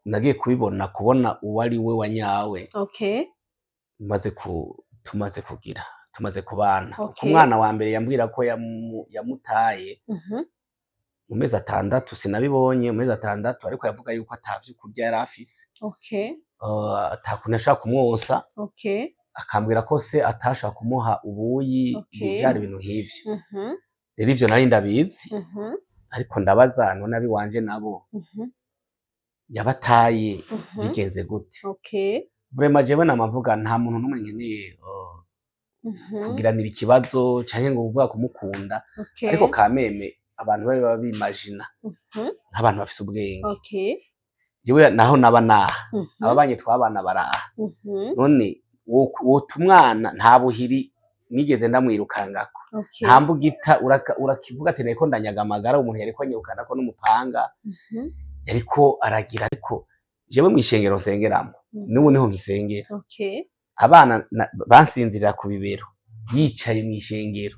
nagiye kubona uwo ari we wa nyawe Okay. tumaze kubana. Uko Okay. umwana wa mbere yambwira ko yamutaye mu mezi 6 sinabibonye mu mezi 6 ariko yavuga yuko atavyo kurya yari afise. Okay. Atakuntu ashaka kumwonsa. Okay. Akambwira ko se atashaka kumuha ubuyi Okay. ivyara ibintu nk'ivyo. Rero ivyo nari ndabizi ariko ndabaza none abi wanje nabo yabataye bigenze gute. Okay. Vraiment jewe namavuga nta muntu n'umwe nkeneye kugiranira ikibazo canke ngo uvuga kumukunda. Okay. Ariko kameme abantu babe babimagina nk'abantu bafise ubwenge. Okay. Jewe naho naba naha ababanye twabana baraha none wota umwana nta buhiri nigeze ndamwirukangako. Okay. Nta mbugita urakivuga ati nariko ndanyaga amagara umuntu yariko anyirukanako n'umupanga yariko aragira. Ariko jewe mw'ishengero nsengeramo n'ubu niho nkisengera. Okay. Abana bansinzirira ku bibero yicaye mw'ishengero.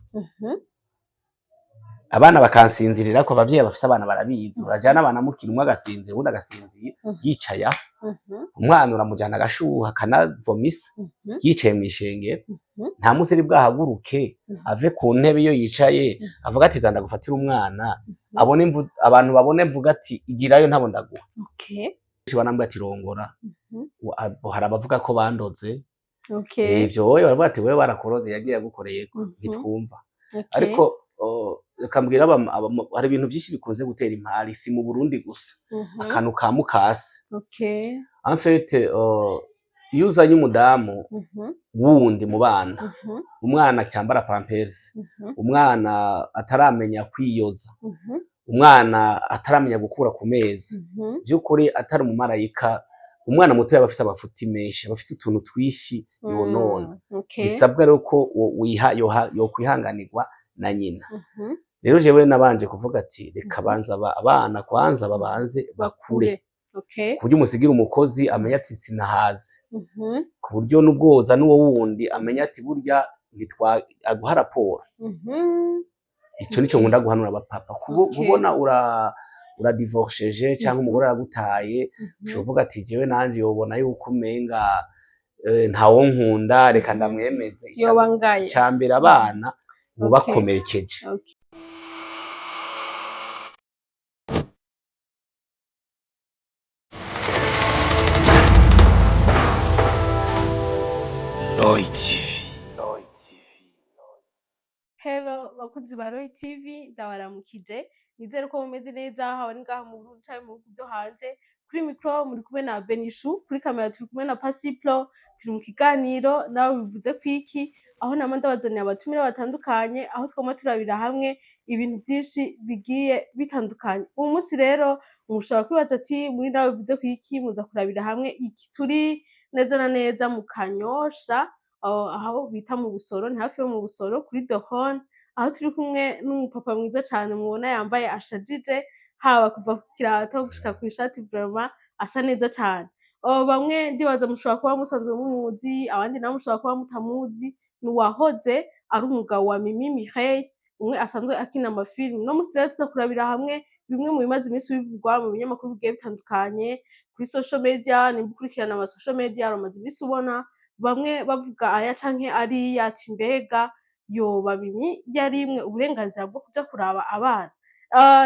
Abana bakansinzirira ko abavyeyi bafise abana barabizi. Urajana abana mukina umwe agasinzira uwundi agasinzira yicaye aho. Umwana uramujana agashuha akanavomisa yicaye mw'ishengero. Nta musi ari bwahaguruke ave ku ntebe iyo yicaye avuga ati zanda gufatira umwana abantu babone mvuga ati igirayo ntabo ndaguha. Okay. Banambwira ati rongora. Hari abavuga ko bandoze. Okay. Ivyo wowe baravuga ati wewe barakuroze yagiye agukoreyeko ntitwumva. Ariko akambwira hari ibintu vyinshi bikunze gutera impari si mu Burundi gusa. Akantu ka mukase. Okay. En fait iyo uzanye umudamu wundi mu bana umwana cyambara pampers umwana ataramenya kwiyoza umwana ataramenya gukura ku meza by'ukuri atari umumarayika umwana muto yabafise amafuti menshi abafite utuntu twishi yonona. Bisabwa rero ko yo kwihanganirwa na nyina. Rero jewe nabanje kuvuga ati reka banza abana kwanza babanze bakure. Okay. Kuburyo umusigira umukozi amenya ati sinahaze. Kuburyo n'ubwoza n'uwo wundi amenya ati burya aguha raporo. Ico nico nkunda guhanura abapapa kubona uradivorceje cyangwa umugore aragutaye uvuga ati jewe nanje yobona yuko umenga ntawo nkunda reka ndamwemeze. Icambere abana mubakomerekeje. Roy TV. Hello bakunzi ba Roy TV ndabaramukije nizere ko mumeze neza aho ari ngaha mu Burundi cyangwa mu byo hanze. Kuri micro muri kumwe na Benishu, kuri kamera turi kumwe na Pasiplo, turi mu kiganiro nawe bivuze kwiki aho nama ndabazaniye abatumire batandukanye aho twoma turabira hamwe ibintu byinshi bigiye bitandukanye. Uyu munsi rero umushobora kwibaza ati muri nawe bivuze kwiki muza kurabira hamwe iki turi neza na neza mu Kanyosha aho bita mu Busoro ni hafi yo mu Busoro kuri Dohon aho turi kumwe n'umupapa mwiza cyane mubona yambaye ashajije haba kuva ku kirato gushika ku ishati vraiment asa neza cyane. Bamwe ndibaza mushobora kuba musanzwe mumuzi abandi nabo mushobora kuba mutamuzi ni uwahoze ari umugabo wa Mimi Mireille umwe asanzwe akina amafilm. No musi rero tuza kurabira hamwe bimwe mu bimaze iminsi bivugwa mu binyamakuru bigiye bitandukanye kuri social media nimba ukurikirana ama social media uramaze iminsi ubona bamwe bavuga aya canke ariya ati mbega yoba Mimi yarimwe uburenganzira bwo kuja kuraba abana.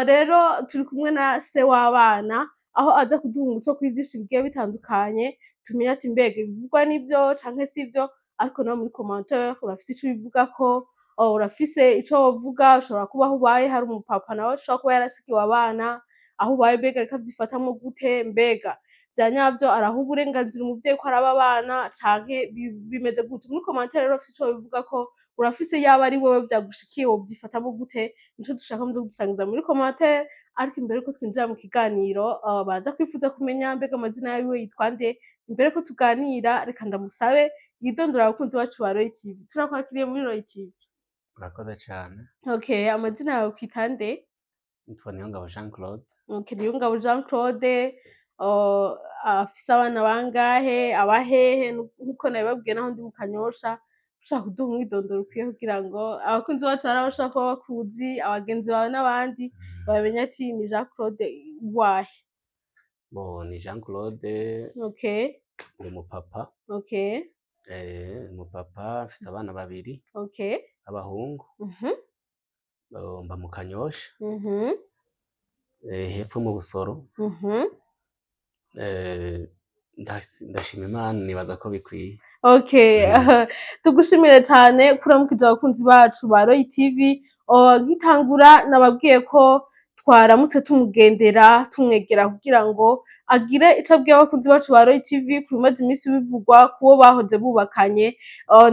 Rero turi kumwe na se w'abana aho aza kuduha umuco kuri vyinshi bigiye bitandukanye tumenya ati mbega bivugwa nivyo canke sivyo. Ariko nawe muri commentaire urafise ico bivuga ko urafise ico wovuga ushobora kuba aho ubaye hari umupapa nawe ushobora kuba yarasigiwe abana aho ubaye mbega reka vyifatamwo gute mbega vya nyavyo araha uburenganzira umuvyeyi ko araba abana canke bimeze gute. Muri commentaire rero urafise ico bivuga ko urafise yaba ari wewe vyagushikiye wovyifatamwo gute nico dushaka muze kudusangiza muri commentaire. Ariko imbere ko twinjira mu kiganiro baza kwifuza kumenya mbega amazina yawe yitwa nde imbere ko tuganira reka ndamusabe yidondora abakunzi bacu ba Roy TV. Turakwakiriye muri Roy TV. Murakoze cyane. Okay, amazina yawe kwita nde? Nitwa Niyongabo Jean Claude. Okay, Niyongabo Jean Claude afise abana bangahe abahehe nkuko nabibabwiye naho ndi mu Kanyosha ushaka kuduha umwidondoro ukwiye kugira ngo abakunzi bacu hari abashaka kuba bakuzi abagenzi bawe n'abandi bamenya ati ni Jean Claude wahe. Bo ni Jean Claude, Okay. ni umupapa, Okay. umupapa mfise abana babiri Okay. abahungu, Mhm. mba mu Kanyosha, Mhm. hepfo mu Busoro. Mhm. Ndashima Imana nibaza ko bikwiye. Okay. Tugushimire cyane kuramukije abakunzi bacu ba Roy TV. Nkitangura nababwiye ko twaramutse tumugendera tumwegera kugira ngo agire ico abwiye abakunzi bacu ba Roy TV ku bimaze iminsi bivugwa kubo bahoze bubakanye,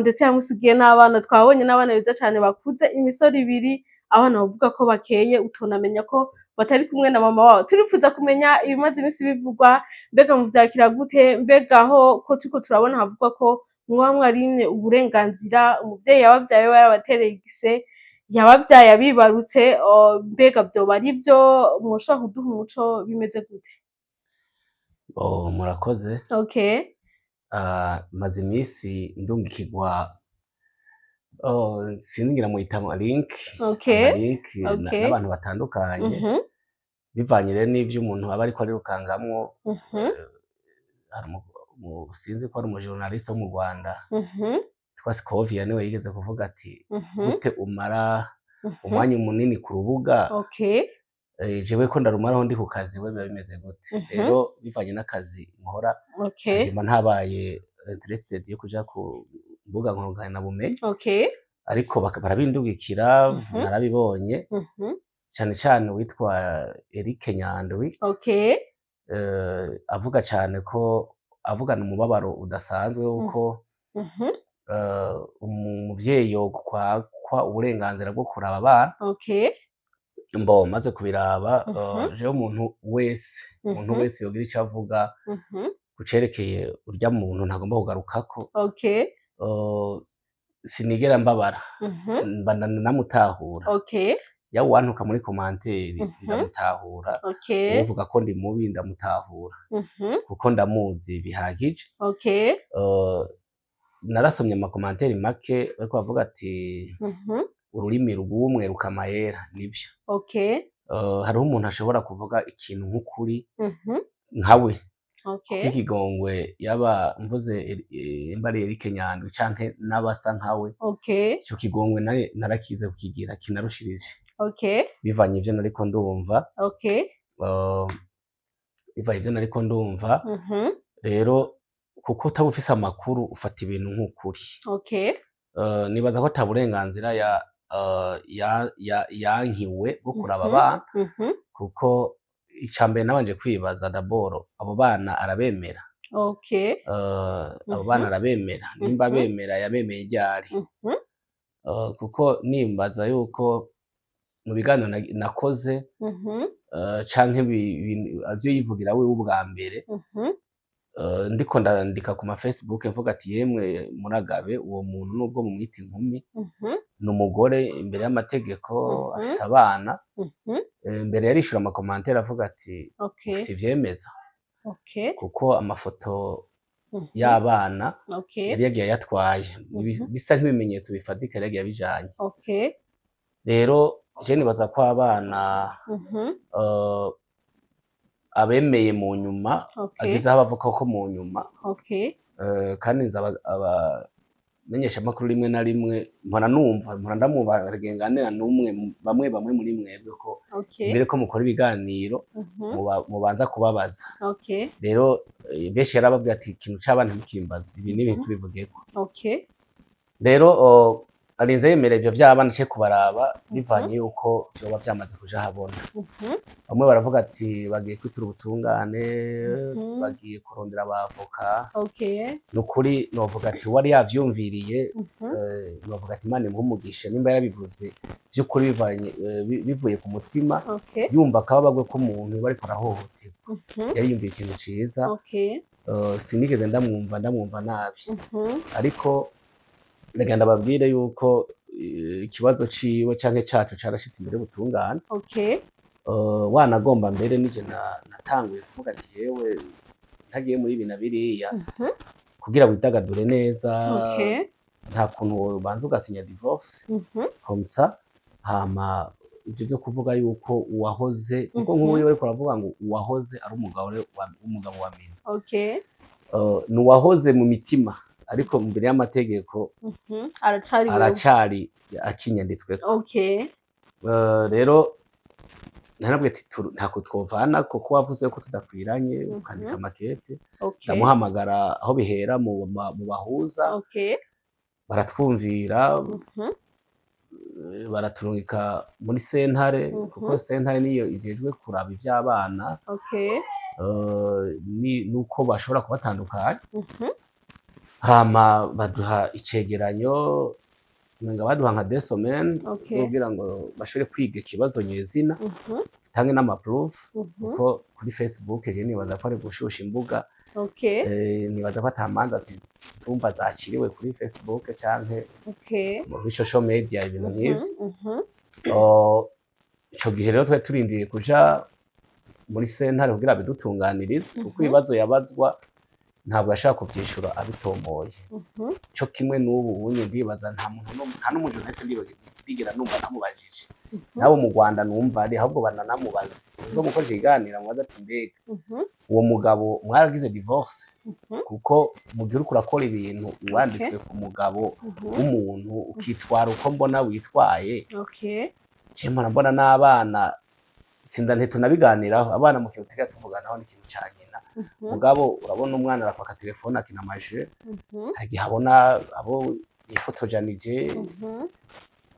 ndetse yamusigiye n'abana. Twabonye n'abana beza cyane bakuze imisoro ibiri, abana bavuga ko bakeye utonamenya ko batari kumwe na mama wabo. Turifuza kumenya ibimaze iminsi bivugwa, mbega muvyakira gute? Mbega aho ko turiko turabona havugwa ko mwoba mwarimye uburenganzira umuvyeyi yabavyaye yarabatereye igise, yabavyaye abibarutse, mbega vyoba arivyo? Mwoshobora kuduha umuco bimeze gute? Murakoze. Okay. Maze iminsi ndungikirwa sinzi ngira muyita link, Okay. amalink Okay. n'abantu batandukanye, bivanye rero n'ivyo umuntu aba ariko arirukangamwo. Sinzi ko ari umujournaliste wo mu Rwanda twa Scovia niwe yigeze kuvuga ati gute umara umwanya munini ku rubuga. Okay. Jewe ko ndarumaraho ndi ku kazi, we biba bimeze gute? Rero bivanye n'akazi nkora, Okay. hanyuma ntabaye interested yo kuja ku mbuga nkoranyambaga bumenyi, Okay. ariko barabindugikira, narabibonye cane cane uwitwa Eric Nyandwi. Okay. Avuga cane ko avugana umubabaro udasanzwe wuko umuvyeyi yokwakwa uburenganzira bwo kuraba abana. Okay. Mbo maze kubiraba, jewe umuntu wese yogira ico avuga kucerekeye urya muntu ntagomba kugarukako. Okay. Sinigera mbabara, mba namutahura. Okay. Yawe uwantuka muri komanteri ndamutahura, Okay. uwuvuga ko ndi mubi ndamutahura kuko ndamuzi bihagije. Okay. Narasomye amakomanteri make bariko bavuga ati ururimi rw'umwe rukamayera. Nivyo. Okay. Hariho umuntu ashobora kuvuga ikintu nk'ukuri nkawe. Okay. Nk'ikigongwe yaba mvuze imbari Eric Nyandwi canke n'abasa nkawe. Okay. Ico kigongwe naye narakize kukigira kinarushirije. Okay. Bivanye ivyo nariko ndumva. Okay. Bivanye ivyo nariko ndumva. Rero kuko utaba ufise amakuru ufata ibintu nk'ukuri. Okay. Nibaza ko ata burenganzira yankiwe bwo kuraba abana, kuko icambere nabanje kwibaza daboro abo bana arabemera. Okay. Abo bana arabemera, nimba bemera yabemeye ryari? Kuko nimbaza yuko mu biganiro nakoze canke avyo yivugira wewe ubwa mbere, ndiko ndandika ku ma Facebook mvuga ati yemwe Muragabe uwo muntu nubwo mumwita inkumi ni umugore imbere y'amategeko, afise abana. Mbere yarishura amakomanteri avuga ati ufise ivyemeza? Kuko amafoto y'abana yari yagiye yatwaye, bisa nk'ibimenyetso bifatika yari yagiye abijanye. Rero je nibaza ko abana abemeye mu nyuma, ageze aho bavuga ko mu nyuma. Kandi nzi abamenyesha amakuru rimwe na rimwe mpora ndamwumva aragenganira n'umwe bamwe muri mwebwe ko mbere ko mukora ibiganiro mubanza kubabaza. Rero benshi yarababwira ati ikintu c'abana ntimukimbaze, ibi n'ibintu tubivugeko. Rero arinze yemera ivyo vy'abana ce kubaraba bivanye yuko vyoba vyamaze kuja habona. Bamwe baravuga ati bagiye kwitura ubutungane, bagiye kurondera abavoka. Nukuri novuga ati wari yavyumviriye, novuga ati Imana imuhe umugisha nimba yabivuze vy'ukuri bivuye ku mutima, yumva akababagwe k'umuntu bariko arahohoterwa. Yari yumviye ikintu ciza. Sinigeze ndamwumva nabi. Ariko ndagenda ndababwire yuko ikibazo ciwe canke cacu carashitse imbere y'ubutungane. Wanagomba mbere nije natanguye kuvuga ati yewe ntagiye muri ibi na biriya kugira widagadure neza. Nta kuntu wobanza ugasinya divorce comme ça hama ivyo vyo kuvuga yuko uwahoze kuko nk'ubu bariko baravuga ngo uwahoze ari umugabo wa Mimi ni uwahoze mu mitima ariko mbere y'amategeko aracari akinyanditsweko rero narabwiye ati ntako twovana kuko wavuze ko tudakwiranye ukandika amakete ndamuhamagara aho bihera mu bahuza baratwumvira baraturungika muri sentare kuko sentare niyo ijejwe kuraba ivy'abana nuko bashobora kubatandukanya hama baduha icegeranyo nga baduha nka 2 semaines kugira ngo bashobore kwiga ikibazo nyezina tange n'amaproof kuko kuri Facebook je nibaza ko ari gushusha imbuga nibaza ko atamanza zitumva zaciriwe kuri Facebook canke muri social media ibintu nk'ivyo ico gihe rero twari turindiye kuja muri sentare kugira bidutunganirize kuko ibibazo yabazwa ntabwo ashaka kuvyishura abitomoye cyo kimwe n'ubu unye ndibaza nta n'umuntu wese ndigera numva namubajije nabo mu Rwanda numva ari ahubwo bananamubaze uzo mukoje iganira mubaza ati mbega uwo mugabo mwaragize divorce kuko mu gihe uriko urakora ibintu wanditswe ku mugabo w'umuntu ukitwara uko mbona witwaye cyemara mbona n'abana sinda ntitunabiganiraho abana mu kintu tega tuvuganaho n'ikintu cya nyina mugabo urabona umwana arakwaka telefone akina amaje agiye abona abo yifotojanije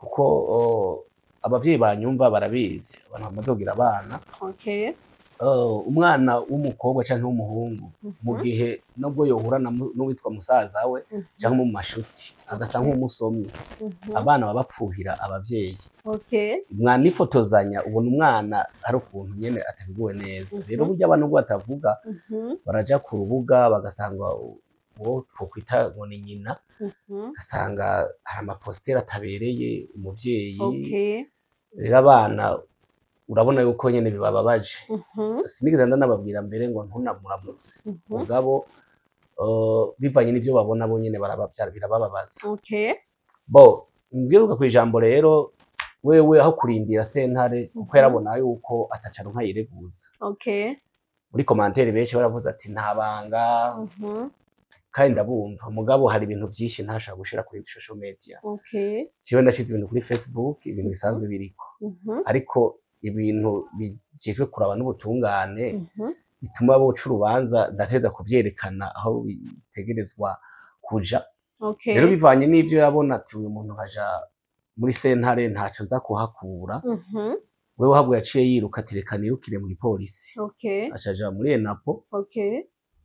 kuko abavyeyi banyumva barabizi abantu bamaze kugira abana umwana w'umukobwa canke w'umuhungu mu gihe nubwo yohura n'uwitwa musaza we canke mu mashuti agasa nk'umusomyi abana babapfuhira abavyeyi mwanifotozanya ubona umwana ari ukuntu nyene atabiguwe neza rero burya abantu ubwo batavuga baraja ku rubuga bagasanga uwo twokwita ngo ni nyina gasanga hari amaposteri atabereye umuvyeyi rero abana urabona yuko nyene bibababaje sinigeze ndanababwira mbere ngo ntunamuramutse mugabo bivanye n'ivyo babona bo nyene birabababaza bo ngiruka ku ijambo rero wewe aho kurindira sentare kuko yarabona yuko atacaro nkayireguza muri commentaire benshi baravuze ati ntabanga kandi ndabumva mugabo hari ibintu vyinshi ntashaka gushira kuri social media ciwe ndashize ibintu kuri Facebook ibintu bisanzwe biriko ariko ibintu bijejwe kuraba n'ubutungane bituma boca urubanza ndateza kuvyerekana aho bitegerezwa kuja rero bivanye n'ivyo yabona ati uyu muntu haja muri sentare ntaco nza kuhakura wewe habwo yaciye yiruka ati reka nirukire mu gipolisi acaja muri ENAPO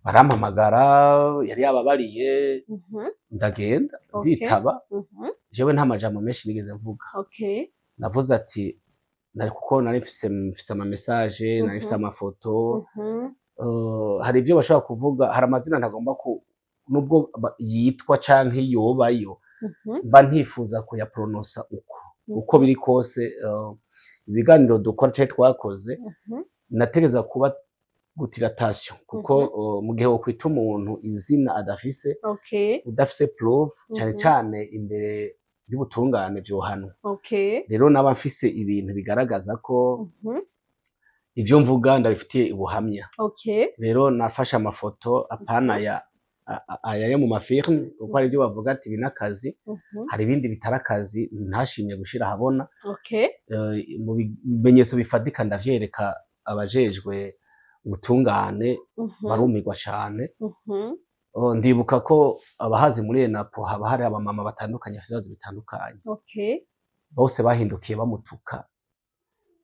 barampamagara yari yababariye ndagenda nditaba jewe nta majambo menshi nigeze mvuga navuze ati nari kuko nari mfise ama message nari mfise amafoto hari ivyo bashobora kuvuga hari amazina ntagomba nubwo yitwa canke yobayo mba ntifuza kuya pronounce uko biri kose ibiganiro dukora cyo twakoze nategeza kuba gutiratasiyo kuko mu gihe wokwita umuntu izina adafise udafise proof cyane cyane imbere y'ubutungane vyohano rero naba mfise ibintu bigaragaza ko ivyo mvuga ndabifitiye ubuhamya rero nafashe amafoto apana aya yo mu mafirme kuko ari byo bavuga ati binakazi hari ibindi bitarakazi ntashimye gushira habona mu bimenyetso bifadika ndavyereka abajejwe ubutungane barumirwa cane ndibuka ko abahazi muri ENAPO haba hari abamama batandukanye bafite ibibazo bitandukanye bose bahindukiye bamutuka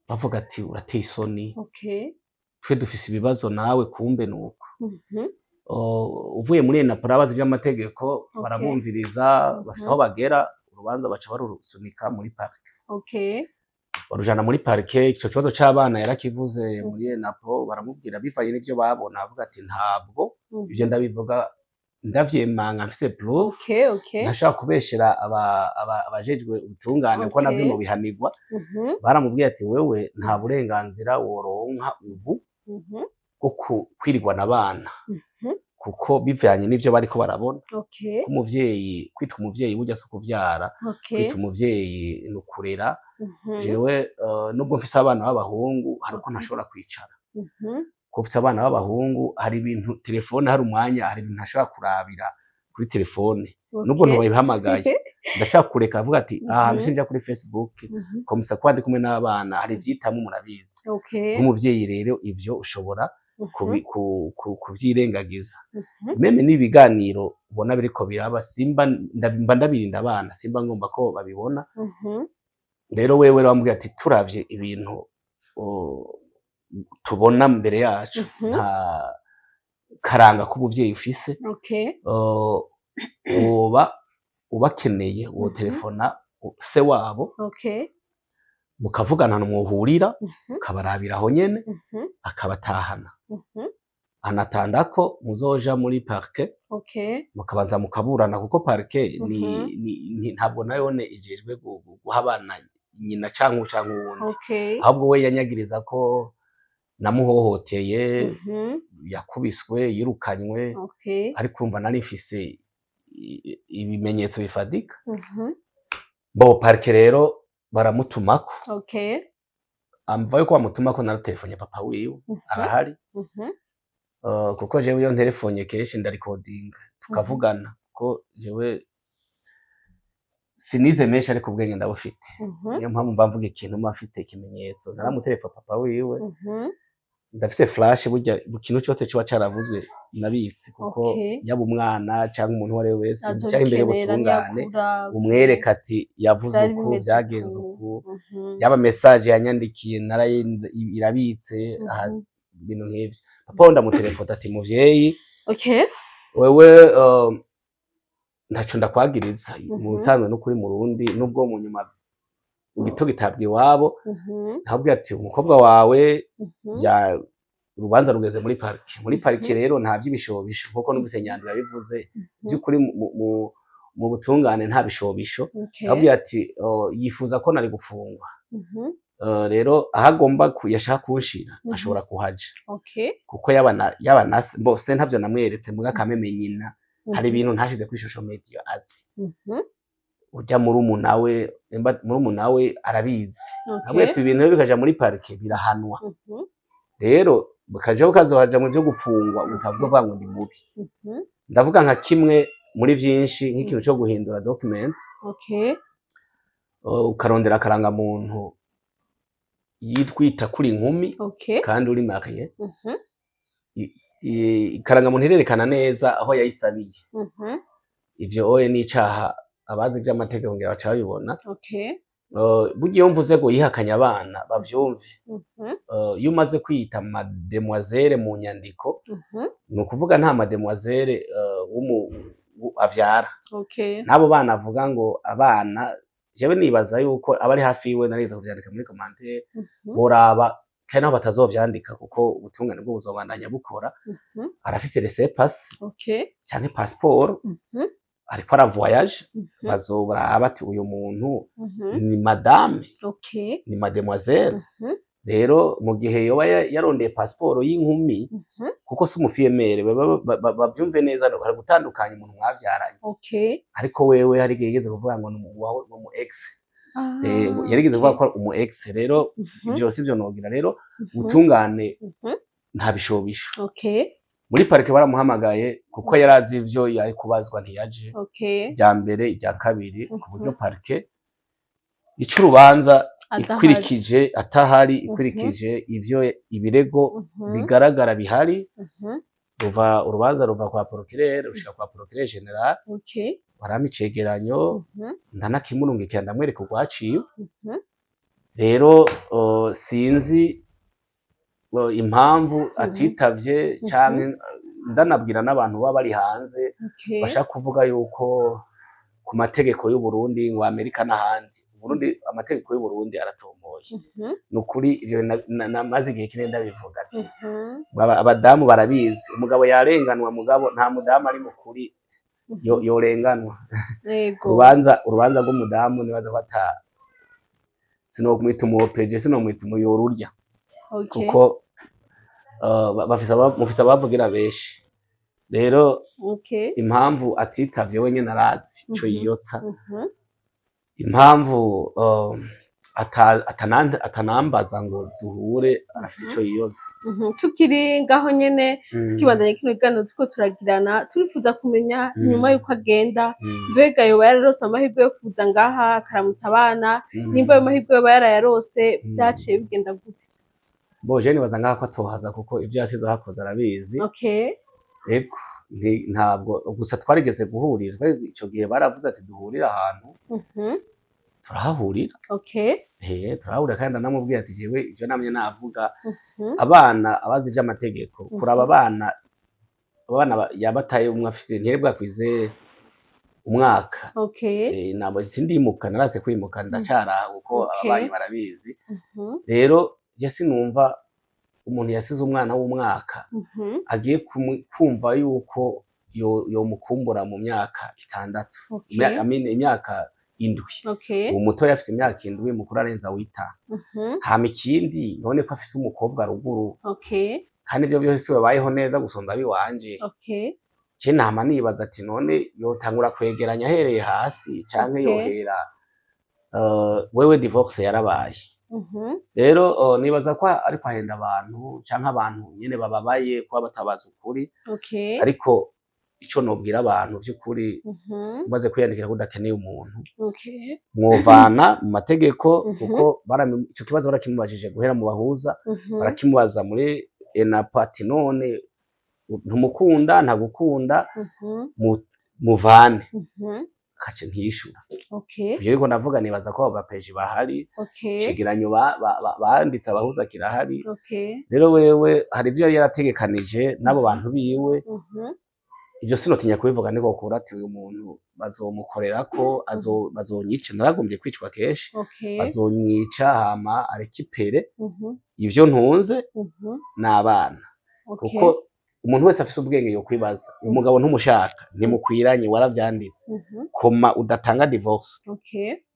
bavuga ati urateye isoni twe dufise ibibazo nawe kumbe nuko uvuye muri ENAPO abazi by'amategeko barabumviriza bafite aho bagera urubanza baca barusunika muri parike barujana muri parike ico kibazo c'abana yarakivuze muri ENAPO baramubwira bivanye n'ivyo babona avuga ati ntabwo ivyo ndabivuga ndavyemanga mfise proof ntashaka kubeshera abajejwe ubutungane kuko navyo mu bihanirwa baramubwiye ati wewe nta burenganzira woronka ubu bwo kwirirwa n'abana kuko bivanye n'ivyo bariko barabona. Okay. Ko umuvyeyi, kwita umuvyeyi burya si ukuvyara, Okay. kwita umuvyeyi ni ukurera. Jewe nubwo mfise abana b'abahungu hari uko ntashobora kwicara, ko mfise abana b'abahungu hari ibintu telefone, hari umwanya, hari ibintu ntashobora kurabira kuri telefone nubwo ntubabihamagaye, ndashaka kureka avuga ati ahantu sinja kuri Facebook komisa ko ndi kumwe n'abana, hari ivyitamo murabizi. Nk'umuvyeyi rero ivyo ushobora kuvyirengagiza. Meme n'ibiganiro ubona biriko biraba simba ndabirinda abana, simba ngomba ko babibona. Rero wewe wambwiye ati turavye ibintu tubona mbere yacu nta karanga k'ubuvyeyi ufise, ubakeneye uwo telefona se wabo, mukavugana mwohurira, ukabarabira aho nyene, akabatahana. Anatandako muzoja muri parke, mukabaza mukaburana, kuko parke ntabwo nayone ijejwe guha abana nyina canke uwundi, ahubwo we yanyagiriza ko namuhohoteye, yakubiswe, yirukanywe, ariko urumva nari mfise ibimenyetso bifadika. Bo parke rero baramutumako, amva yuko bamutumako naratelefone papa wiwe arahari, kuko jewe iyo ntelefone kenshi ndarikodinga tukavugana, ko jewe sinize menshi ariko ubwenge ndabufite. Niyo mpamvu mba mvuga ikintu mba mfite ikimenyetso. Naramutelefone papa wiwe, ndafise flash, burya ikintu cyose kiba caravuzwe nabitse, kuko yaba umwana cyangwa umuntu wari wese cyangwa imbere butungane umwereka ati yavuze uku, byagenze uku, yaba message yanyandikiye irabitse, ibintu nk'ivyo. Papa ndamutelefone ati muvyeyi, wewe ntaco ndakwagiriza, mu nsanzwe no kuri Murundi, nubwo mu nyuma igito gitabwa iwabo, ntabwo ati umukobwa wawe ya urubanza rugeze muri pariki. Muri pariki rero nta vy'ibishobisho, nkuko numvise Nyandwi yabivuze, by'ukuri mu butungane nta bishobisho. Ntabwo ati yifuza ko nari gufungwa, rero ahagomba yashaka kunshira ashobora kuhaja, kuko yabana bose ntavyo namweretse, muga kameme nyina hari ibintu ntashize kuri social media azi. Ujya muri umunawe arabizi, ntabwo ati ibintu bikaja muri parike birahanwa. Rero bukajeho kazohaja mu byo gufungwa, utavuga ngo ndi mubi. Ndavuga nka kimwe muri vyinshi, nk'ikintu cyo guhindura document, ukarondera akaranga muntu yitwita kuri inkumi, kandi uri mariye, ikaranga muntu irerekana neza aho yayisabiye. Ivyo oye n'icaha abazi vy'amategeko ngira baca babibona. Bugiye mvuze ngo yihakanya abana bavyumve. Iyo umaze kwita mademoiselle mu nyandiko, ni ukuvuga nta mademoiselle avyara. Nabo bana avuga ngo abana, jewe nibaza yuko abari hafi yiwe nariza kuvyandika muri commentaire, boraba kandi naho batazovyandika, kuko ubutungane bwo buzobandanya bukora. Arafise laissez-passer canke passeport, ariko ara voyage, bazobraba ati uyu muntu ni madame, ni mademoiselle. Rero mu gihe yoba yarondeye passeport y'inkumi, kuko si umufiyemere, bavyumve neza, hari gutandukanya umuntu mwavyaranye. Ariko wewe hari gihe yigeze kuvuga ngo mu ex, yarigeze kuvuga ko umu ex. Rero ivyo sivyo nogira. Rero ubutungane nta bishobisho. Muri parike baramuhamagaye, kuko yarazi ivyo yari kubazwa, ntiyaje. Rya mbere, irya kabiri, ku buryo parike ico urubanza ikurikije atahari, ikurikije ivyo ibirego bigaragara bihari, urubanza ruva kwa procureur rushika kwa procureur general, barama icegeranyo, ndanakimurungikira ndamwereka urwaciwe. Rero sinzi impamvu atitavye, canke ndanabwira n'abantu baba bari hanze bashaka kuvuga yuko ku mategeko y'u Burundi ngo Amerika n'ahandi, Burundi amategeko y'u Burundi aratomoye. Nukuri ivyo namaze igihe kinini ndabivuga ati abadamu barabizi, umugabo yarenganwa, mugabo nta mudamu ari mukuri yorenganwa. Urubanza rw'umudamu nibaza ko sinomwita umuopeje, sinomwita umuyorurya, kuko mufise abavugira benshi. rero Okay. impamvu atitavye wenyene arazi ico yiyotsa, Mhm. impamvu atanambaza ngo duhure arafise ico yiyotsa. Tukiri ngaho nyene tukibandanya kino kiganiro turiko turagirana turifuza kumenya inyuma yuko agenda mbega yoba yararose amahirwe yo kuza ngaha akaramutsa abana nimba ayo mahirwe yoba yarayarose vyaciye bigenda gute? Bo je nibaza ngaho ko atohaza kuko ivyo yasize ahakoze arabizi. Okay. Ego ntabwo gusa twarigeze guhurira ico gihe baravuze ati duhurira ahantu turahahurira. Okay. Turahahurira kandi anamubwira ati jewe ivyo namye navuga abana abazi vy'amategeko kuraba abana yabataye umwe afise ntiyebwa kwize umwaka. Okay. Nabo sindimuka narase kwimuka ndacyaraha kuko ababanyi barabizi. Rero je sinumva umuntu yasize umwana w'umwaka agiye kumva yuko yomukumbura mu myaka 6 imyaka 7. Umuto yafise imyaka 7 mukuru arenza wita. Hama ikindi none ko afise umukobwa ruguru. Kandi ivyo byose babayeho neza gusonda biwanje. Je nama nibaza ati none yotangura kwegeranya ahereye hasi canke yohera wewe divorce yarabaye. Rero nibaza ko ariko ahenda abantu canke abantu nyene bababaye kuba batabaza ukuri. Ariko ico nobwira abantu vy'ukuri umaze kwiyandikira ko udakeneye umuntu mwovana mu mategeko kuko ico kibazo barakimubajije guhera mu bahuza barakimubaza muri enapati none ntumukunda ntagukunda muvane kace ntiyishura. Ivyo ariko ndavuga nibaza ko abapeji bahari cegeranyo banditse abahuza kirahari. Rero wewe hari ivyo yari yarategekanije n'abo bantu biwe ivyo sinotinya kubivuga niko kura ati uyu muntu bazomukorera ko bazonyica naragombye kwicwa kenshi bazonyica hama arekipere ivyo ntunze n'abana kuko umuntu wese afise ubwenge yo kwibaza umugabo ntumushaka ntimukwiranye waravyanditse koma udatanga divorce.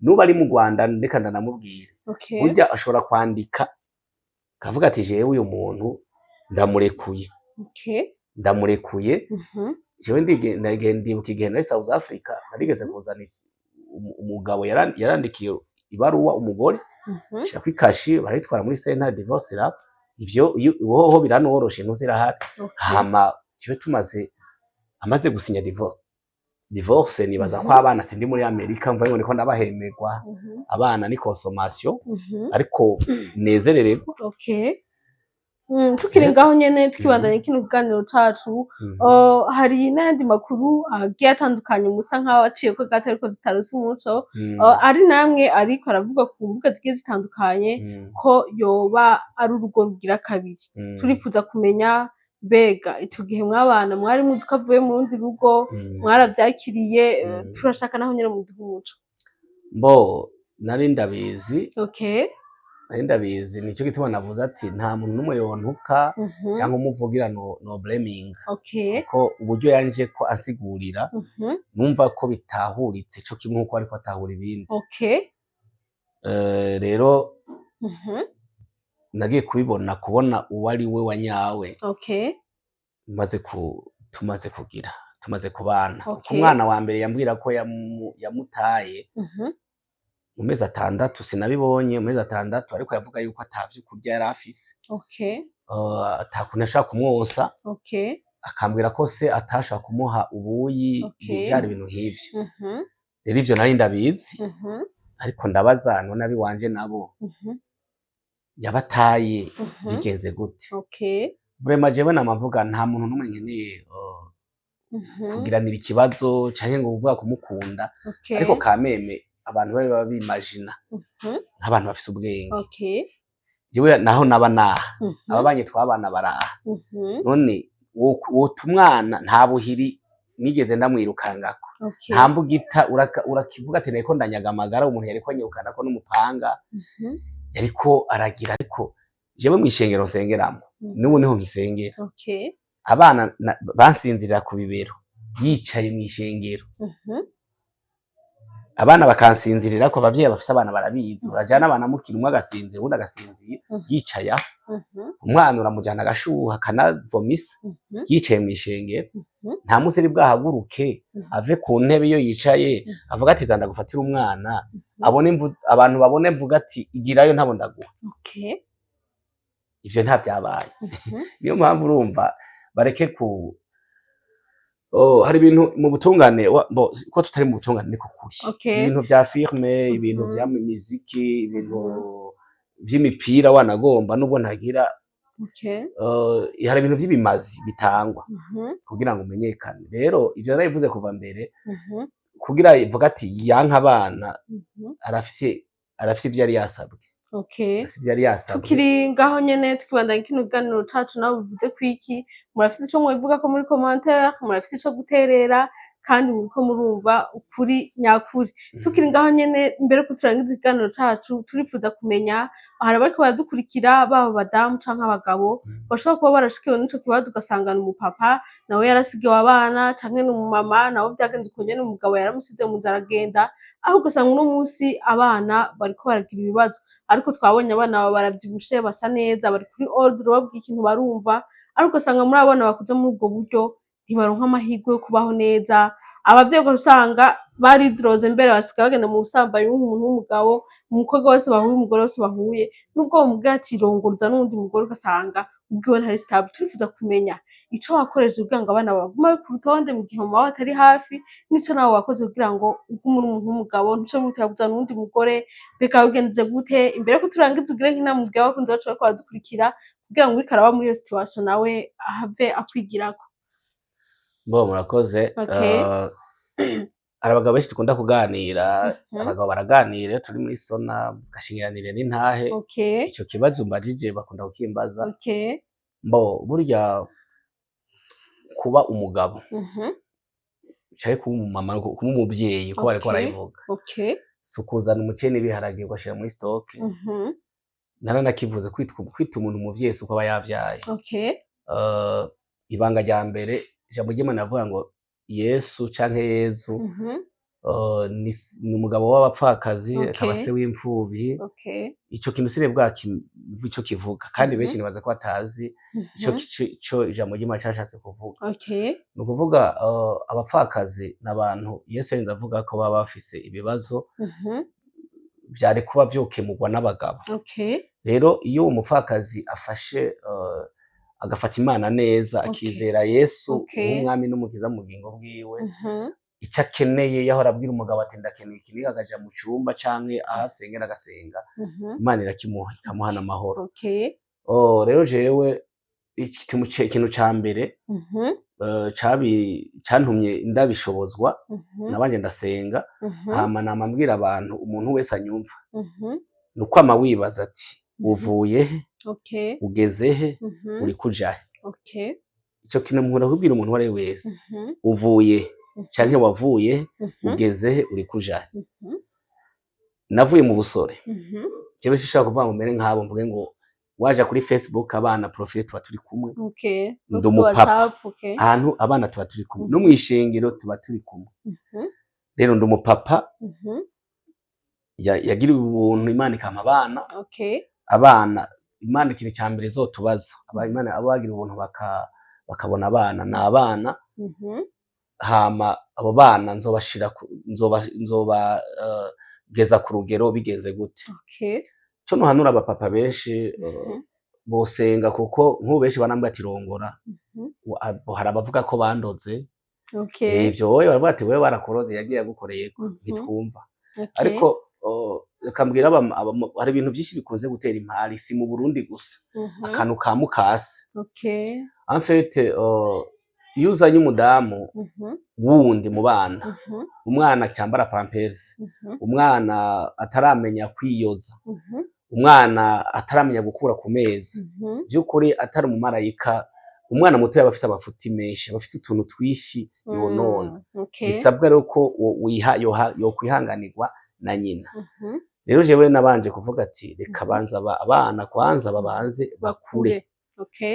Nuba ari mu Rwanda ndeka ndanamubwire burya ashobora kwandika kavuga ati jewe uyu muntu ndamurekuye jewe ndibuka igihe nari South Africa narigeze kuzana umugabo yarandikiye ibaruwa umugore shaka ikashi barayitwara muri sentare divorce rap ivyo woho biranoroshe ntuzirahari. Hama kibe amaze gusinya divorce nibaza ko abana sindi muri Amerika mvuye ngo niko ndabahemerwa abana ni consommation ariko nezerererwa. Tukiri ngaho nyene tukibandanya kino kiganiro cacu hari n'ayandi makuru agiye atandukanye musa nkaho waciye ko gato ariko tutarose umuco ari namwe ariko aravuga ku mbuga zigiye zitandukanye ko yoba ari urugo rugira kabiri. Turifuza kumenya mbega ico gihe mwabana mwari muzi ko avuye mu rundi rugo mwaravyakiriye turashaka naho nyene mu umuco. Bo nari ndabizi. Ndabizi nico gituma navuze ati nta muntu numwe yontuka cyangwa umuvugira no blaming ko uburyo yanje ko asigurira numva ko bitahuritse ico kimwe uko ariko atahura ibindi. Rero nagiye kubona uwari we wanyawe tumaze kubana. Umwana wa mbere yambwira ko yamutaye mu mezi 6 sinabibonye mu mezi 6 ariko yavuga yuko atavye kurya yari afise atakuntu ashaka kumwosa akambwira ko se atashaka kumuha ubuyi bijari ibintu nk'ivyo. Rero ivyo nari ndabizi ariko ndabaza none abi wanje nabo yabataye bigenze gute. Vraiment jewe namavuga nta muntu numwe nkeneye kugiranira ikibazo canke ngo uvuga kumukunda ariko kameme abantu babe babimagina nk'abantu bafise ubwenge. Jewe naho naba naha ababanye twabana baraha none wotumwana nta buhiri nigeze ndamwirukangako nta mbugita urakivuga ati niko ndanyaga amagara umuntu yariko anyirukana ko n'umupanga yariko aragira. Ariko jewe mwishengero nsengeramo n'ubu niho nkisengera. Abana bansinzirira ku bibero yicaye mwishengero abana bakansinzirira ko abavyeyi bafise abana barabizi urajana abana mukira umwe agasinzira ubundi agasinzira yicaye umwana uramujana agashuha kanavomisa yicaye mwishengero nta munsi ari bwahaguruke ave ku ntebe iyo yicaye avuga ati zanda gufatira umwana abantu babone mvuga ati igirayo ntabo ndaguha. Ivyo nta byabaye. Niyo mpamvu urumva bareke ku hari ibintu mu butungane ko tutari mu butungane niko kuri ibintu vya filme, ibintu vya muziki, ibintu vy'imipira wanagomba nubwo ntagira hari ibintu vy'ibimazi bitangwa kugira ngo umenyekane. Rero ivyo narabivuze kuva mbere kugira ivuga ati yanka abana arafise ivyo yari yasabwe. Tukiri ngaho nyene tukibandanya kino kiganiro cacu nawe bivuze kwiki murafise ico mwivuga ko muri commentaire, murafise ico guterera kandi muriko murumva ukuri nyakuri. Tukiri ngaho nyene imbere ko turangiza ikiganiro cacu turifuza kumenya hari abariko baradukurikira baba badamu canke abagabo bashobora kuba barashikiwe n'ico kibazo ugasanga n'umupapa nawe yarasigiwe abana canke n'umumama nawe vyagenze uko nyene umugabo yaramusize mu nzira agenda, aho ugasanga uno musi abana bariko baragira ibibazo ariko twabonye abana baba baravyibushe basa neza bari kuri ordre babwiye ikintu barumva, ariko ugasanga muri abana bakuze muri ubwo buryo ntibaronka amahirwe yo kubaho neza. Abavyeyi usanga baridroze mbere basigaye bagenda mu busambanyi w'umuntu w'umugabo, umukobwa wese bahuye, umugore wese bahuye, nubwo bamubwira ati rongoza n'uwundi mugore ugasanga ubwiwe ntari stable. Turifuza kumenya ico wakoresheje kugira ngo abana bagume ku rutonde mu gihe mama batari hafi, nico nawe wakoze kugira ngo ugume uri umuntu w'umugabo ntuce wihutira kuzana uwundi mugore. Mbega wabigenjeje gute imbere ko turangiza ugire nk'inama ubwira abakunzi bacu bariko baradukurikira kugira ngo uriko araba muri iyo situation nawe ahave akwigirako? Murakoze. Hari abagabo benshi dukunda kuganira, abagabo baraganira turi muri sona gashingiranire n'intahe. Ico kibazo umbajije bakunda kukimbaza. Burya kuba umugabo canke kuba umumama, kuba umuvyeyi ko bariko barayivuga si ukuzana umuceri n'ibiharage ugashira muri stock. Naranakivuze kwita umuntu umuvyeyi si uko aba yavyaye. Ibanga rya mbere ijambo ry'Imana avuga ngo Yesu canke Yezu ni umugabo w'abapfakazi akaba se w'imfuvyi. Ico kintu sire ico kivuga kandi benshi nibaza ko batazi ico ijambo ry'Imana cyashatse kuvuga. Ni ukuvuga abapfakazi n'abantu Yesu yarinze avuga ko baba bafise ibibazo vyari kuba vyokemurwa n'abagabo. Rero iyo umupfakazi afashe agafata Imana neza akizera Yesu nk'umwami n'umukiza mu bugingo bwiwe, ico akeneye yahora abwira umugabo ati ndakeneye iki agaja mu cyumba canke ahasengera agasenga, Imana irakimuha ikamuha n'amahoro. Rero jewe ikintu ca mbere cantumye ndabishobozwa nabanje ndasenga hama namambwira abantu umuntu wese anyumva nuko ama wibaza ati uvuye ugeze he uri kujahe. Ico kintu mpora kubwira umuntu wari wese uvuye canke wavuye ugeze he uri kujahe. Navuye mu busore jewe sishaka kuvuga ngo mere nk'abo mvuge ngo waja kuri Facebook abana profile tuba turi kumwe, ndi umupapa ahantu abana tuba turi kumwe no mwishengero tuba turi kumwe. Rero ndi umupapa yagiriwe ubuntu Imana ikampa abana Imana ikintu cya mbere zotubaza Imana abagira ubuntu bakabona abana na abana hama abo bana nzobashira nzobageza ku rugero bigenze gute. Co nohanura abapapa benshi bosenga kuko nk'ubu benshi banambwira ati rongora, hari abavuga ko bandoze ivyo wowe baravuga ati wewe barakuroze yagiye yagukoreyeko ntitwumva. Ariko akambwira hari ibintu vyinshi bikunze gutera impari si mu Burundi gusa, akantu ka mukase. En fait iyo uzanye umudamu wundi mu bana, umwana cyambara pampers, umwana ataramenya kwiyoza, umwana ataramenya gukura ku mezi, by'ukuri atari umumarayika, umwana muto yaba afite amafuti menshi, abafite utuntu twishi yonona. Bisabwa rero ko yokwihanganirwa na nyina. Rero jewe nabanje kuvuga ati reka banza abana kwanza babanze bakure,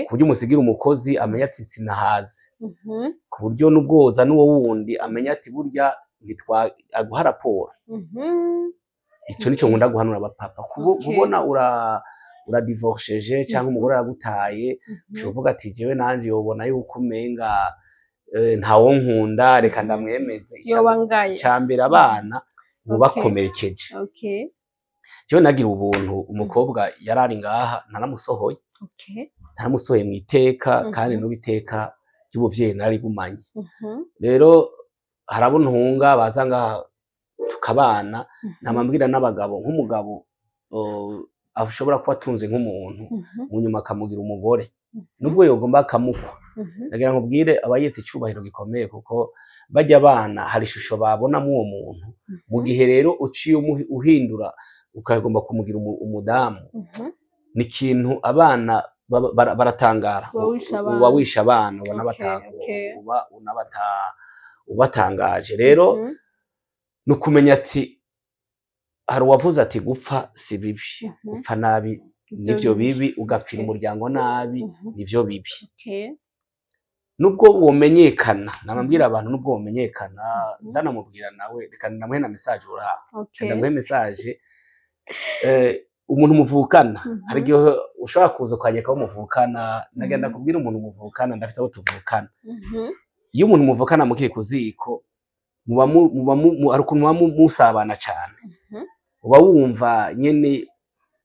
ku buryo umusigira umukozi amenya ati sinahaze, ku buryo n'ubwoza n'uwo wundi amenya ati burya aguha raporo. Ico nico nkunda guhanura abapapa, kubona uradivorceje cyangwa umugore aragutaye uvuga ati jewe nanje yobona yuko umenga ntawo nkunda reka ndamwemeze icambere abana mubakomerekeje jewe nagira ubuntu umukobwa yarari ngaha naramusohoye naramusohoye mu iteka kandi n'ubiteka ry'ubuvyeyi nari gumanye rero harabuntunga baza ngaha tukabana namambwira n'abagabo nk'umugabo ashobora kuba atunze nk'umuntu mu nyuma akamugira umugore nubwo yogomba akamukwa nagira ngo ubwire abayetse icubahiro gikomeye kuko bajya abana hari ishusho babona mu uwo muntu mu gihe rero uciye uhindura ukagomba kumugira umudamu ni ikintu abana baratangara uba wisha abana ubatangaje rero nukumenya ati hari uwavuze ati gupfa si bibi gupfa nabi nivyo bibi ugapfira umuryango nabi nivyo bibi nubwo womenyekana namambwira abantu nubwo womenyekana ndanamubwira nawe reka ndamuhe na message ndamuhe message umuntu muvukana hari gihe ushaka kuza kwanyeka muvukana nagenda kubwira umuntu muvukana ndafite abo tuvukana iyo umuntu muvukana mukiri kuziko muba arukuntu musabana cyane uba wumva nyene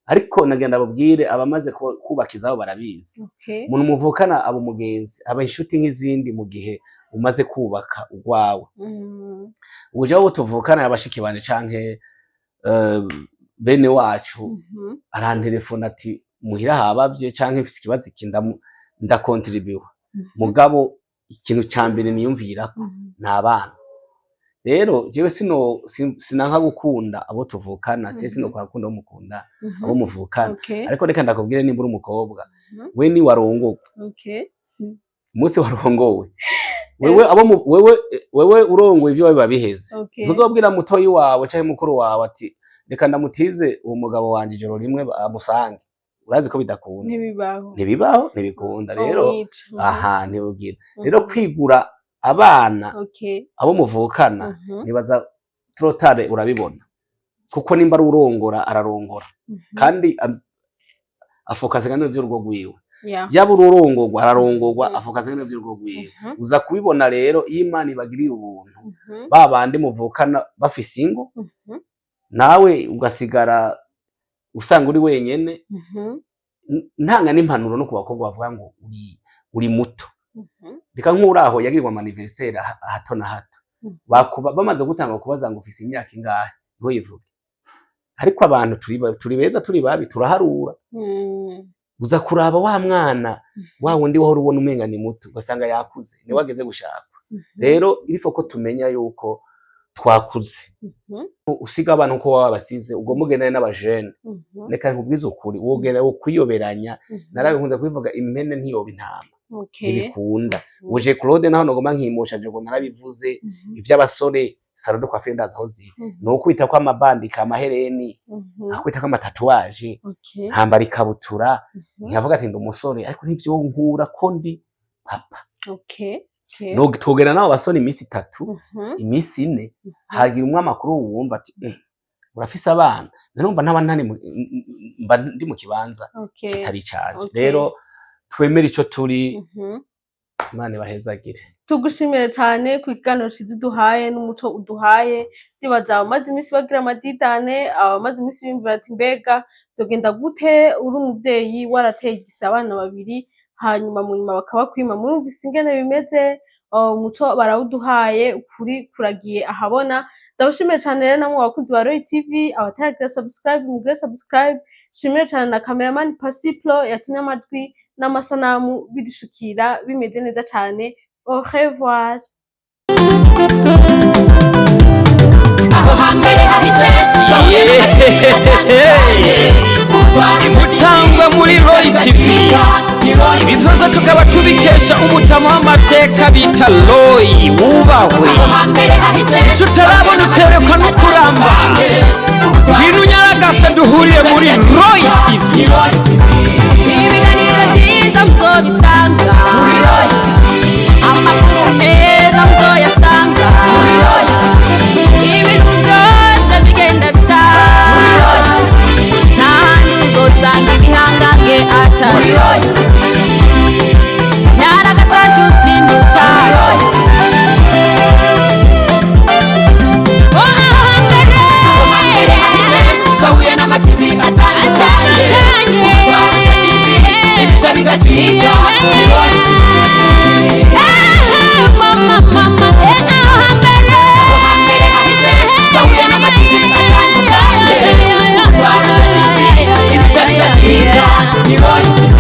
ariko nagenda babwire abamaze kubakizaho barabizi umuntu muvukana abo mugenzi aba inshuti nk'izindi mu gihe umaze kubaka urwawe uje abo tuvukana abashiki bane canke bene wacu arantelefona ati muhira habavye canke mfise ikibazo ndakontribuwa mugabo ikintu cambere niyumvirako nabana rero jewe sinanka gukunda abo tuvukana sino kwakunda umukunda abo muvukana ariko reka ndakubwire nimbura umukobwa we ni warongowe umunsi warongowe wewe urongoye ivyo biba biheze ntuzobwira mutoyi wawe canke mukuru wawe ati reka ndamutize uwo mugabo wanje ijoro rimwe amusange urazi ko bidakunda ntibibaho ntibikunda rero ntibubwira rero kwigura abana abo muvukana nibaza trotare urabibona kuko nimba ari urongora ararongora kandi afokaze kandi vy'urugo rwiwe yaba urongorwa ararongorwa afokaze kandi vy'urugo rwiwe uza kubibona rero iyo Imana ibagiriye ubuntu babandi muvukana bafise ingo nawe ugasigara usanga uri wenyene ntanga n'impanuro no kubakobwa bavuga ngo uri muto reka nk'uraho yagirirwa anniversaire hato na hato bamaze gutanga kubaza ngo ufise imyaka ingahe ntuyivuge ariko abantu turi beza turi babi turaharura uza kuraba wa mwana wa wundi wahora ubona umenga ni muto ugasanga yakuze ni wageze gushaka rero irifo ko tumenya yuko twakuze usiga abantu uko waba basize ubwo mugendane n'abajene reka nkubwize ukuri wogera ukwiyoberanya narabikunze kubivuga impene ntiyoba intama ibikunda uje Claude naho nogoma nkimusha je ngo narabivuze ivy'abasore salon kwa fenda zaho ziri no kwita kwa amabandika amahereni akwita kwa amatatuwaje nkambara ikabutura nkavuga ati ndumusore ariko ntivyo nkura ko ndi papa no gitogera naho basoni imisi 3 imisi 4 hagira umwe amakuru wumva ati urafise abana nanumva n'abantani ndi mu kibanza kitari cyaje rero twemera ico turi Imana bahezagire tugushimire cyane ku kiganiro ciza duhaye n'umuco uduhaye ndibaza amaze imisi bagira amadidane amaze imisi bimvira ati mbega zogenda gute uri umuvyeyi warateye igisa abana babiri hanyuma mu nyuma bakabakwima murumvise ingene bimeze umuco barawuduhaye ukuri kuragiye ahabona ndabashimire cyane rero namwe bakunzi ba Roy TV abataragira subscribe shimire cyane na cameraman Pasiplo yatumye amatwi n'amasanamu bidushikira bimeze neza cyane au revoir Imutangwa muri Roy TV ibizoza tukaba tubikesha umutama w'amateka bita Roy wubahwe ico utarabona uterekwa no kuramba bintu nyaragasa duhuriye muri Roy TV ibiganiro byiza muzobisanga muri Roy TV amakuru meza muzoyasanga muri Roy TV ibintu byose bigenda bisa muri Roy TV ntahandi uzosanga ibihangange atari muri Roy TV nyaragasa nshuti ndutaye Royal TV.